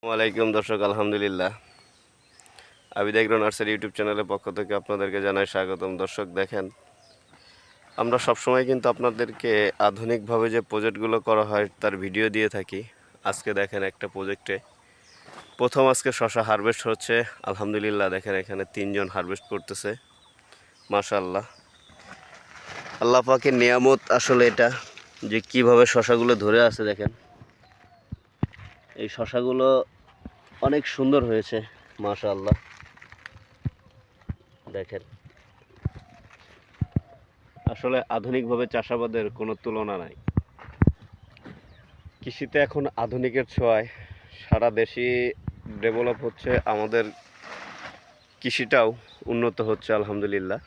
ওয়ালাইকুম দর্শক, আলহামদুলিল্লাহ। আবিদ এগ্রো নার্সারি ইউটিউব চ্যানেলের পক্ষ থেকে আপনাদেরকে জানাই স্বাগতম। দর্শক দেখেন, আমরা সবসময় কিন্তু আপনাদেরকে আধুনিকভাবে যে প্রজেক্টগুলো করা হয় তার ভিডিও দিয়ে থাকি। আজকে দেখেন একটা প্রজেক্টে আজকে শশা হারভেস্ট হচ্ছে। আলহামদুলিল্লাহ, দেখেন এখানে 3 জন হারভেস্ট করতেছে। মাশাআল্লাহ, আল্লাহ পাকের নিয়ামত আসলে এটা, যে কিভাবে শশাগুলো ধরে আছে। দেখেন এই শশাগুলো অনেক সুন্দর হয়েছে, মাশাআল্লাহ। দেখেন আসলে আধুনিকভাবে চাষাবাদের কোনো তুলনা নাই। কৃষিতে এখন আধুনিকের ছোঁয়ায় সারা দেশই ডেভেলপ হচ্ছে, আমাদের কৃষিটাও উন্নত হচ্ছে আলহামদুলিল্লাহ।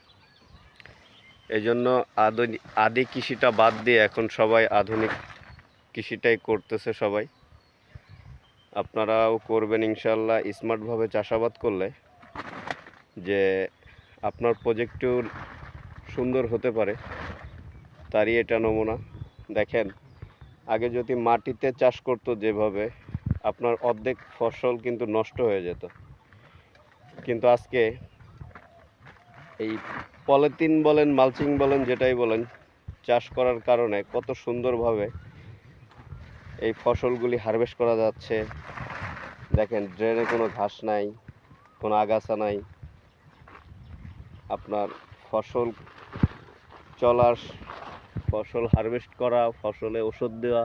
এই জন্য আদি কৃষিটা বাদ দিয়ে এখন সবাই আধুনিক কৃষিটাই করতেছে সবাই। আপনারাও করবেন ইনশাল্লাহ। স্মার্টভাবে চাষাবাদ করলে যে আপনার প্রজেক্টও সুন্দর হতে পারে, তারই এটা নমুনা। দেখেন, আগে যদি মাটিতে চাষ করতো যেভাবে, আপনার অর্ধেক ফসল কিন্তু নষ্ট হয়ে যেত। কিন্তু আজকে এই পলিথিন বলেন, মালচিং বলেন, যেটাই বলেন, চাষ করার কারণে কত সুন্দরভাবে এই ফসলগুলি হারভেস্ট করা যাচ্ছে। দেখেন, ড্রেনে কোনো ঘাস নাই, কোনো আগাছা নাই। আপনার ফসল চলার, ফসল হারভেস্ট করা, ফসলে ওষুধ দেওয়া,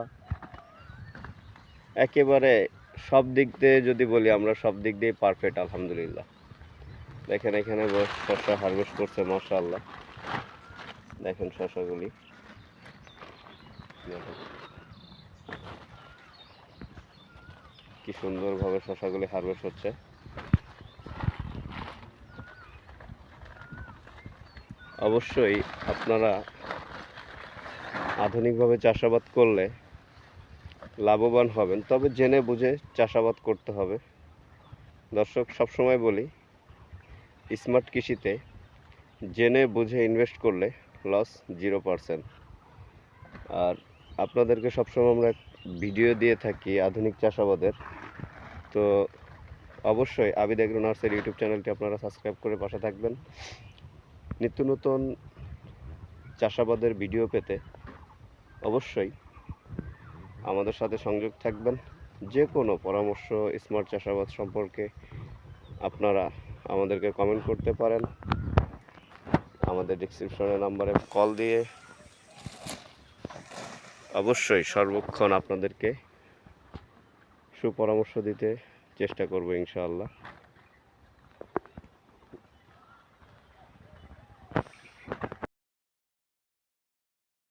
একেবারে সব দিক দিয়ে যদি বলি, আমরা সব দিক দিয়ে পারফেক্ট আলহামদুলিল্লাহ। দেখেন এখানে শসা হারভেস্ট করছে, মাশাআল্লাহ। দেখেন শসাগুলি, কি সুন্দরভাবে শসাগুলি হারভেস্ট হচ্ছে। অবশ্যই আপনারা আধুনিকভাবে চাষাবাদ করলে লাভবান হবেন, তবে জেনে বুঝে চাষাবাদ করতে হবে। দর্শক, সবসময় বলি, স্মার্ট কৃষিতে জেনে বুঝে ইনভেস্ট করলে লস 0%। আর আপনাদেরকে সবসময় আমরা ভিডিও দিয়ে থাকি আধুনিক চাষাবাদের। তো অবশ্যই আবিদ এগ্রো নার্সারি ইউটিউব চ্যানেলটি আপনারা সাবস্ক্রাইব করে পাশে থাকবেন। নিত্য নতুন চাষাবাদের ভিডিও পেতে অবশ্যই আমাদের সাথে সংযোগ থাকবেন। যে কোনো পরামর্শ স্মার্ট চাষাবাদ সম্পর্কে আপনারা আমাদেরকে কমেন্ট করতে পারেন। আমাদের ডেসক্রিপশনের নাম্বারে কল দিয়ে অবশ্যই সর্বক্ষণ আপনাদেরকে সুপরামর্শ দিতে চেষ্টা করব ইনশাআল্লাহ।